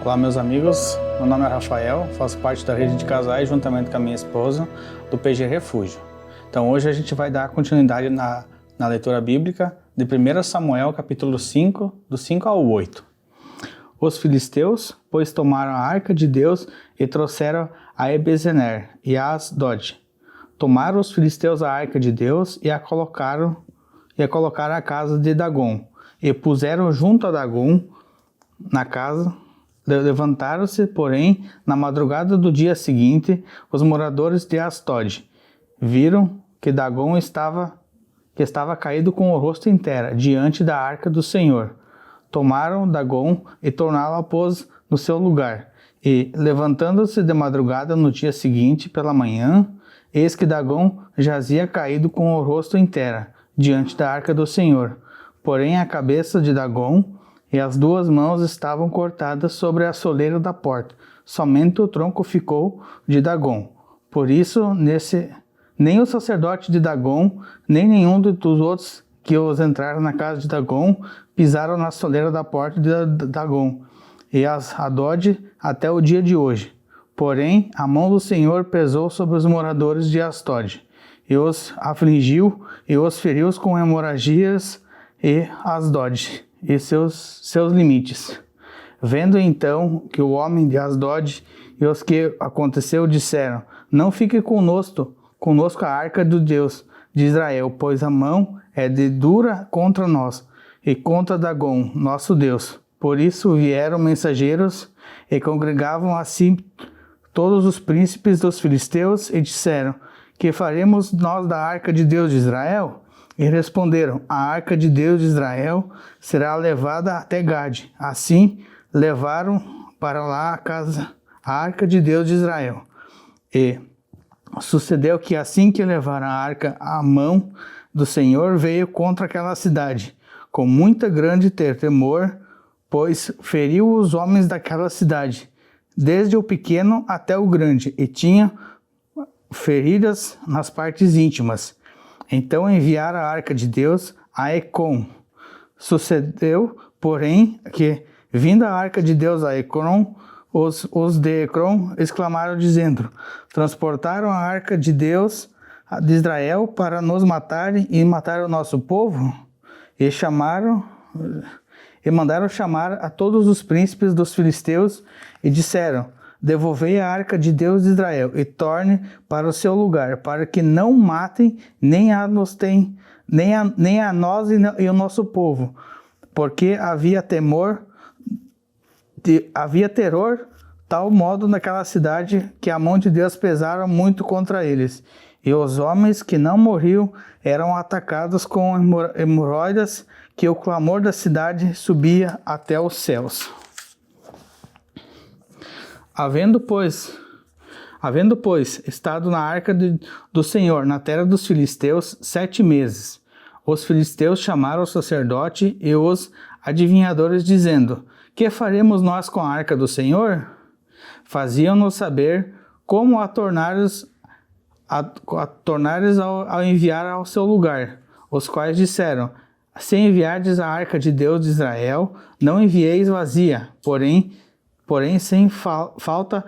Olá, meus amigos, meu nome é Rafael, faço parte da rede de casais juntamente com a minha esposa do PG Refúgio. Então hoje a gente vai dar continuidade na leitura bíblica de 1 Samuel capítulo 5, do 5 ao 8. Os filisteus, pois, tomaram a arca de Deus e trouxeram a Ebezener e a Asdod. Tomaram os filisteus a arca de Deus e a colocaram à casa de Dagom, e puseram junto a Dagom na casa. Levantaram-se, porém, na madrugada do dia seguinte, os moradores de Asdod viram que Dagom estava caído com o rosto em terra, diante da arca do Senhor. Tomaram Dagom e tornaram-a pôs no seu lugar. E, levantando-se de madrugada no dia seguinte, pela manhã, eis que Dagom jazia caído com o rosto em terra, diante da arca do Senhor. Porém, a cabeça de Dagom e as duas mãos estavam cortadas sobre a soleira da porta. Somente o tronco ficou de Dagom. Por isso, nem o sacerdote de Dagom, nem nenhum dos outros que os entraram na casa de Dagom, pisaram na soleira da porta de Dagom e as Asdod até o dia de hoje. Porém, a mão do Senhor pesou sobre os moradores de Asdod, e os afligiu, e os feriu com hemorragias e Asdod e seus limites. Vendo então que o homem de Asdod e os que aconteceu disseram: não fique conosco a arca do Deus de Israel, pois a mão é de dura contra nós e contra Dagom, nosso Deus. Por isso vieram mensageiros e congregavam assim todos os príncipes dos filisteus e disseram: que faremos nós da arca de Deus de Israel? E responderam: a arca de Deus de Israel será levada até Gade. Assim levaram para lá a arca de Deus de Israel. E sucedeu que assim que levaram a arca, a mão do Senhor veio contra aquela cidade, com muita grande temor, pois feriu os homens daquela cidade, desde o pequeno até o grande, e tinha feridas nas partes íntimas. Então enviaram a arca de Deus a Ecrom. Sucedeu, porém, que, vinda a arca de Deus a Ecrom, os de Ecrom exclamaram, dizendo: transportaram a arca de Deus de Israel para nos matarem e matar o nosso povo? E mandaram chamar a todos os príncipes dos filisteus e disseram: devolvei a arca de Deus de Israel e torne para o seu lugar, para que não matem nem a nós e o nosso povo, porque havia terror tal modo naquela cidade que a mão de Deus pesara muito contra eles. E os homens que não morriam eram atacados com hemorroidas, que o clamor da cidade subia até os céus. Havendo, pois, estado na arca do Senhor na terra dos filisteus 7 meses, os filisteus chamaram o sacerdote e os adivinhadores, dizendo: que faremos nós com a arca do Senhor? Faziam-nos saber como a tornares ao enviar ao seu lugar, os quais disseram: se enviardes a arca de Deus de Israel, não envieis vazia, porém sem falta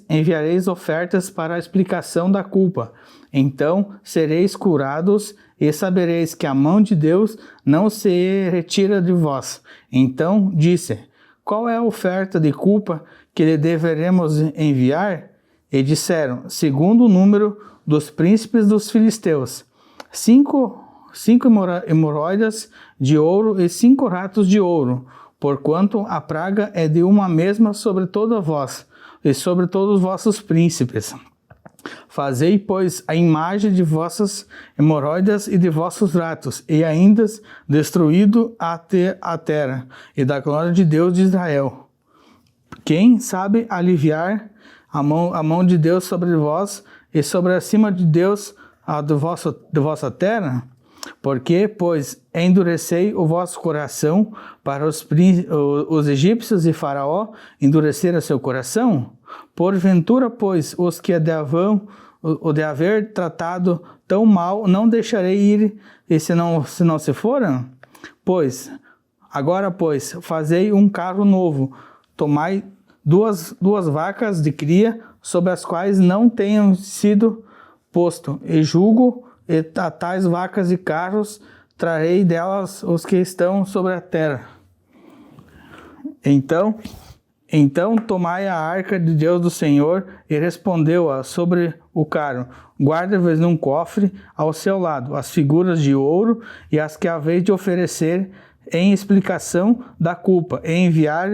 enviareis ofertas para a expiação da culpa. Então sereis curados e sabereis que a mão de Deus não se retira de vós. Então disse: qual é a oferta de culpa que lhe deveremos enviar? E disseram: segundo o número dos príncipes dos filisteus, 5 hemorroidas de ouro e 5 ratos de ouro, porquanto a praga é de uma mesma sobre toda vós e sobre todos os vossos príncipes. Fazei, pois, a imagem de vossas hemorroidas e de vossos ratos, e ainda destruído a terra, e da glória de Deus de Israel. Quem sabe aliviar a mão de Deus sobre vós, e sobre acima de Deus a de vossa terra? Porque, pois, endurecei o vosso coração para os egípcios, e Faraó endureceram seu coração? Porventura, pois, os que de haver tratado tão mal, não deixarei ir, e se não se foram? Agora, fazei um carro novo, tomai duas vacas de cria, sobre as quais não tenham sido posto, e julgo, e a tais vacas e carros, trarei delas os que estão sobre a terra. Então tomai a arca de Deus do Senhor, e respondeu-a sobre o carro: guarda-vos num cofre ao seu lado as figuras de ouro e as que haveis de oferecer em explicação da culpa, e enviar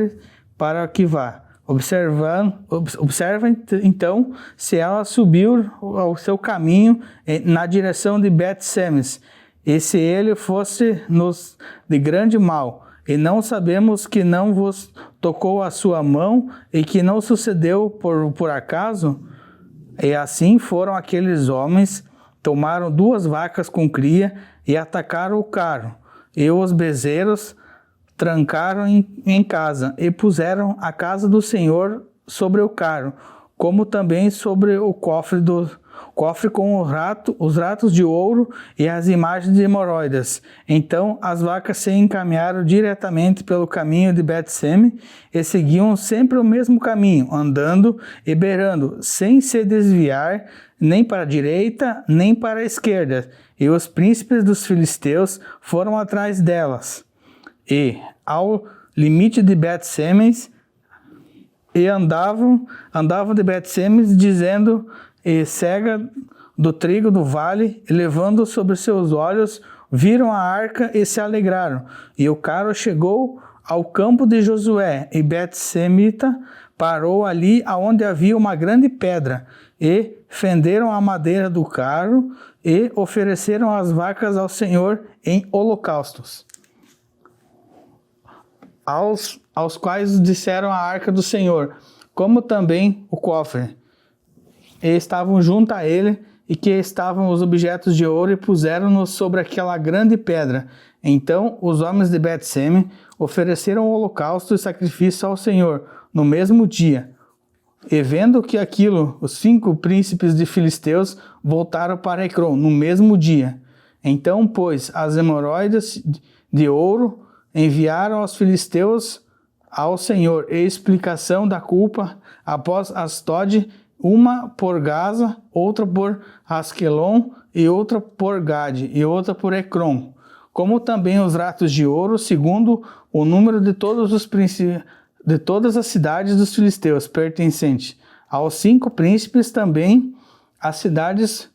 para que vá. Observa então se ela subiu ao seu caminho na direção de Bet-Semes, e se ele fosse nos de grande mal, e não sabemos que não vos tocou a sua mão, e que não sucedeu por acaso? E assim foram aqueles homens, tomaram 2 vacas com cria, e atacaram o carro, e os bezerros trancaram em casa, e puseram a casa do Senhor sobre o carro, como também sobre o cofre com os ratos de ouro e as imagens de hemorroidas. Então as vacas se encaminharam diretamente pelo caminho de Bet-Seme, e seguiam sempre o mesmo caminho, andando e berrando, sem se desviar nem para a direita nem para a esquerda. E os príncipes dos filisteus foram atrás delas, e ao limite de Bet-Semes, e andavam de Bet-Semes, dizendo: e cega do trigo do vale, levando sobre seus olhos, viram a arca e se alegraram. E o carro chegou ao campo de Josué, e Bet-Semita parou ali aonde havia uma grande pedra, e fenderam a madeira do carro, e ofereceram as vacas ao Senhor em holocaustos, aos quais disseram a arca do Senhor, como também o cofre. E estavam junto a ele, e que estavam os objetos de ouro, e puseram-nos sobre aquela grande pedra. Então os homens de Bet-Seme ofereceram holocausto e sacrifício ao Senhor no mesmo dia. E vendo que aquilo, os 5 príncipes de filisteus voltaram para Ecrom no mesmo dia. Então, pois, as hemorroidas de ouro enviaram aos filisteus ao Senhor e explicação da culpa após Astode, uma por Gaza, outra por Asquelon, e outra por Gade, e outra por Ecrom, como também os ratos de ouro, segundo o número de todas as cidades dos filisteus, pertencente aos 5 príncipes, também as cidades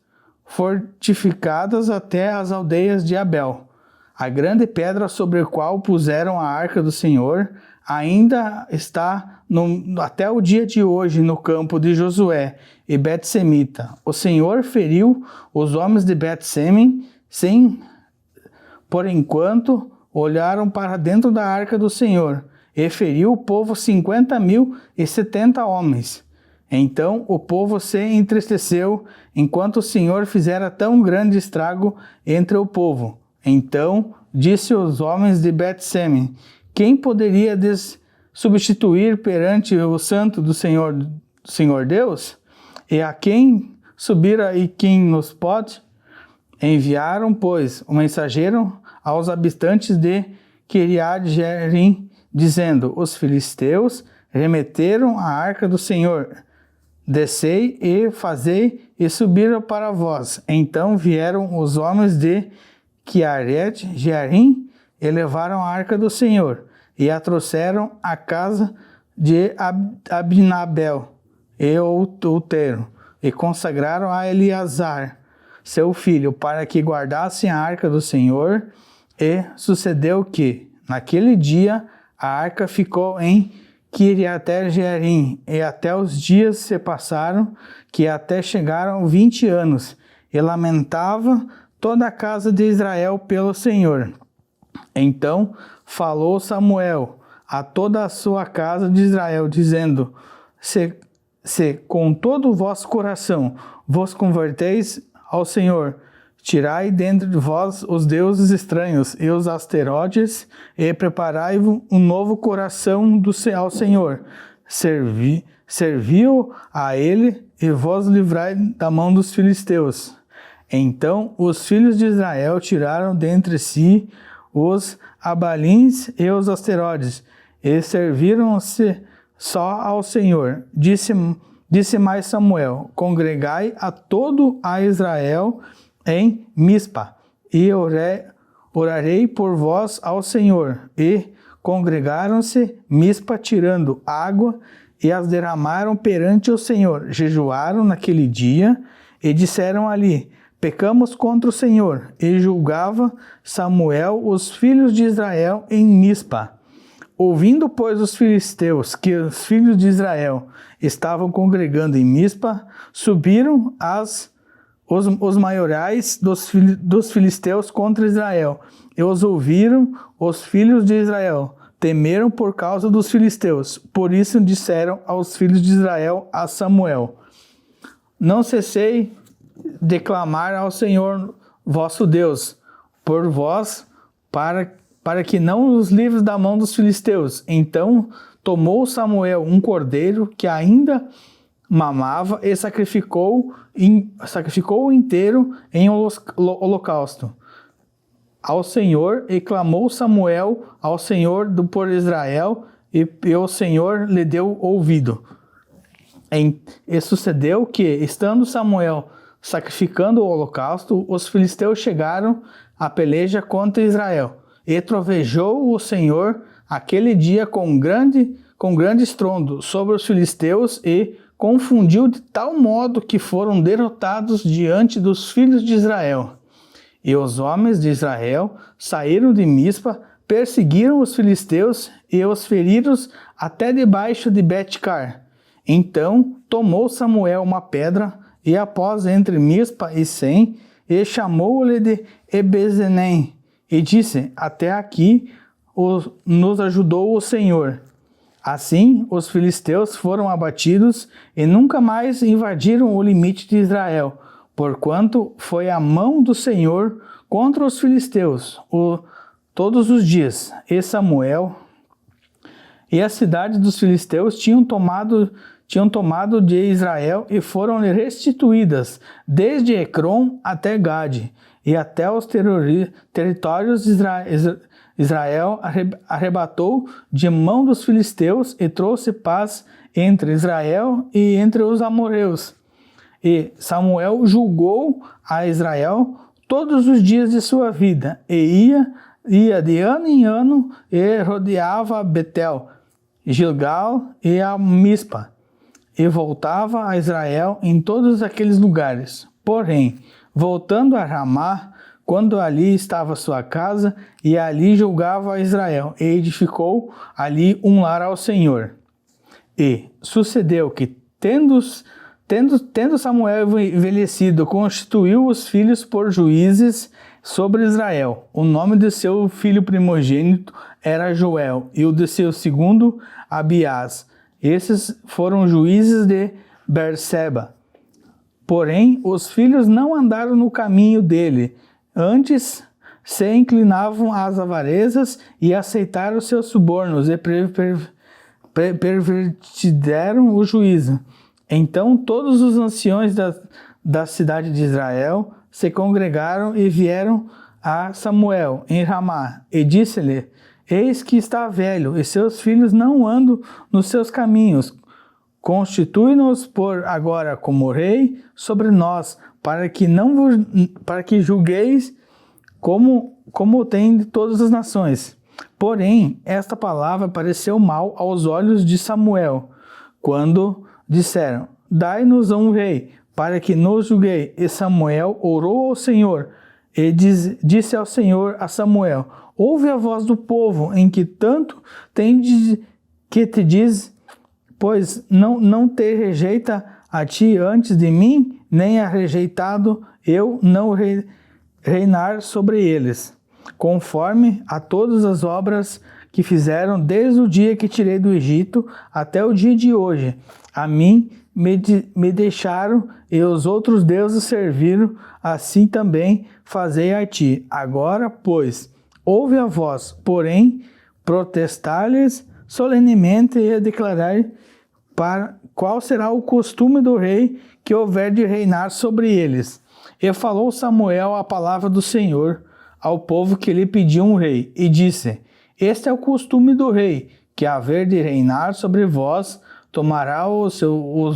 fortificadas até as aldeias de Abel. A grande pedra sobre a qual puseram a arca do Senhor ainda está até o dia de hoje no campo de Josué e Bet-Semita. O Senhor feriu os homens de Bet-Semen, por enquanto olharam para dentro da arca do Senhor, e feriu o povo 50.070 homens. Então o povo se entristeceu, enquanto o Senhor fizera tão grande estrago entre o povo. Então disse os homens de Bet-Semen: quem poderia substituir perante o santo do Senhor Deus? E a quem subira e quem nos pode? Enviaram, pois, o mensageiro aos habitantes de Kiriat-Jearim, dizendo: os filisteus remeteram a arca do Senhor. Descei e fazei e subiram para vós. Então vieram os homens de Kiriat-Jearim e levaram a arca do Senhor, e a trouxeram à casa de Abinabel e outeiro, e consagraram a Eleazar, seu filho, para que guardassem a arca do Senhor. E sucedeu que, naquele dia, a arca ficou em Kiriat-Jearim, e até os dias se passaram, que até chegaram 20 anos, e lamentava toda a casa de Israel pelo Senhor. Então falou Samuel a toda a sua casa de Israel, dizendo: se com todo o vosso coração vos converteis ao Senhor, tirai dentre de vós os deuses estranhos e os asteroides, e preparai-vos um novo coração ao Senhor. Servi-o a ele, e vos livrai da mão dos filisteus. Então os filhos de Israel tiraram dentre si os abalins e os asteroides, e serviram-se só ao Senhor. Disse mais Samuel: congregai a todo a Israel em Mispa, e orarei por vós ao Senhor. E congregaram-se Mispa, tirando água, e as derramaram perante o Senhor. Jejuaram naquele dia, e disseram ali: pecamos contra o Senhor. E julgava Samuel os filhos de Israel em Mispa. Ouvindo, pois, os filisteus que os filhos de Israel estavam congregando em Mispa, subiram os maiorais dos filisteus contra Israel. E os ouviram os filhos de Israel. Temeram por causa dos filisteus. Por isso disseram aos filhos de Israel a Samuel: não cessei de clamar ao Senhor vosso Deus por vós, para que não os livre da mão dos filisteus. Então tomou Samuel um cordeiro que ainda mamava e sacrificou inteiro em holocausto ao Senhor, e clamou Samuel ao Senhor por Israel, e o Senhor lhe deu ouvido. E sucedeu que, estando Samuel sacrificando o holocausto, os filisteus chegaram à peleja contra Israel. E trovejou o Senhor aquele dia com grande estrondo sobre os filisteus, e confundiu de tal modo que foram derrotados diante dos filhos de Israel. E os homens de Israel saíram de Mispa, perseguiram os filisteus e os feriram até debaixo de Bet-car. Então tomou Samuel uma pedra e a pôs entre Mispa e Sem, e chamou-lhe de Ebezenem, e disse: até aqui nos ajudou o Senhor. Assim os filisteus foram abatidos e nunca mais invadiram o limite de Israel, porquanto foi a mão do Senhor contra os filisteus todos os dias. E Samuel e a cidade dos filisteus tinham tomado de Israel, e foram restituídas desde Ecrom até Gade, e até os territórios de Israel arrebatou de mão dos filisteus, e trouxe paz entre Israel e entre os amorreus. E Samuel julgou a Israel todos os dias de sua vida, e ia de ano em ano, e rodeava Betel, Gilgal e a Mispa, e voltava a Israel em todos aqueles lugares. Porém, voltando a Ramá, quando ali estava sua casa, e ali julgava a Israel, e edificou ali um lar ao Senhor. E sucedeu que, tendo Samuel envelhecido, constituiu os filhos por juízes sobre Israel. O nome de seu filho primogênito era Joel, e o de seu segundo, Abiás. Esses foram juízes de Berseba. Porém, os filhos não andaram no caminho dele, antes se inclinavam às avarezas e aceitaram seus subornos, e pervertiram o juízo. Então todos os anciões da cidade de Israel se congregaram e vieram a Samuel em Ramá, e disse-lhe: eis que está velho, e seus filhos não andam nos seus caminhos. Constitui-nos por agora como rei sobre nós, para que julgueis como tem de todas as nações. Porém, esta palavra pareceu mal aos olhos de Samuel, quando disseram: dai-nos um rei, para que nos julguei. E Samuel orou ao Senhor, e disse ao Senhor a Samuel: ouve a voz do povo, em que tanto tendes que te diz, pois não te rejeita a ti antes de mim, nem a rejeitado eu não reinar sobre eles, conforme a todas as obras que fizeram desde o dia que tirei do Egito até o dia de hoje. A mim me deixaram, e os outros deuses serviram, assim também fazei a ti. Agora, pois, ouve a voz, porém, protestar-lhes solenemente e declarar qual será o costume do rei que houver de reinar sobre eles. E falou Samuel a palavra do Senhor ao povo que lhe pediu um rei, e disse: este é o costume do rei, que haver de reinar sobre vós, tomará os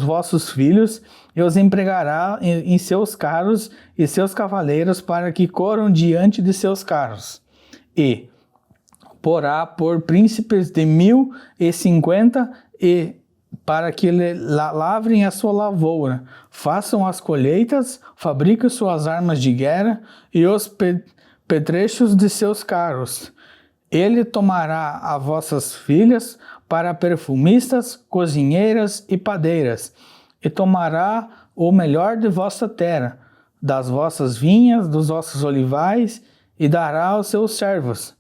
vossos filhos e os empregará em seus carros e seus cavaleiros para que corram diante de seus carros. E porá por príncipes de 1050 e para que lavrem a sua lavoura, façam as colheitas, fabriquem suas armas de guerra e os petrechos de seus carros. Ele tomará as vossas filhas para perfumistas, cozinheiras e padeiras, e tomará o melhor de vossa terra, das vossas vinhas, dos vossos olivais, e dará aos seus servos.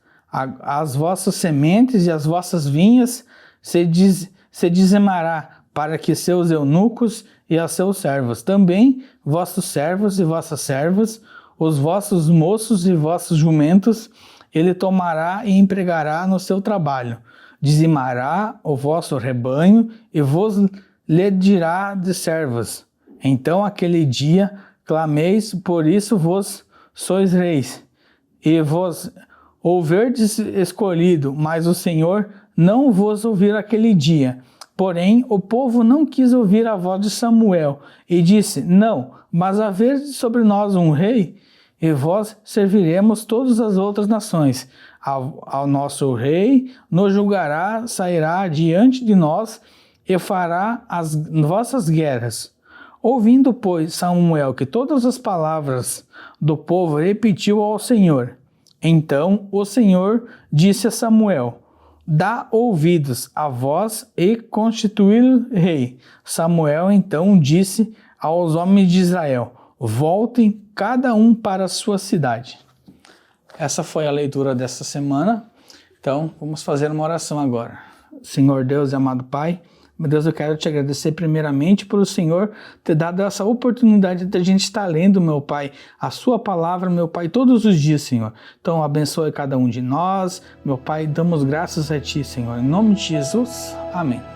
As vossas sementes e as vossas vinhas se dizimará, para que seus eunucos e a seus servos, também vossos servos e vossas servas, os vossos moços e vossos jumentos, ele tomará e empregará no seu trabalho, dizimará o vosso rebanho e vos lhe dirá de servos. Então aquele dia clameis, por isso vos sois reis, e vos houverdes escolhido, mas o Senhor não vos ouviu aquele dia. Porém, o povo não quis ouvir a voz de Samuel, e disse, não, mas haver sobre nós um rei, e vós serviremos todas as outras nações. Ao nosso rei nos julgará, sairá diante de nós, e fará as vossas guerras. Ouvindo, pois, Samuel que todas as palavras do povo repetiu ao Senhor, então o Senhor disse a Samuel, dá ouvidos a voz e constituí-lo rei. Samuel então disse aos homens de Israel, voltem cada um para a sua cidade. Essa foi a leitura dessa semana. Então, vamos fazer uma oração agora. Senhor Deus e amado Pai, meu Deus, eu quero te agradecer primeiramente por o Senhor ter dado essa oportunidade de a gente estar lendo, meu Pai, a sua palavra, meu Pai, todos os dias, Senhor. Então, abençoe cada um de nós, meu Pai, damos graças a Ti, Senhor. Em nome de Jesus, amém.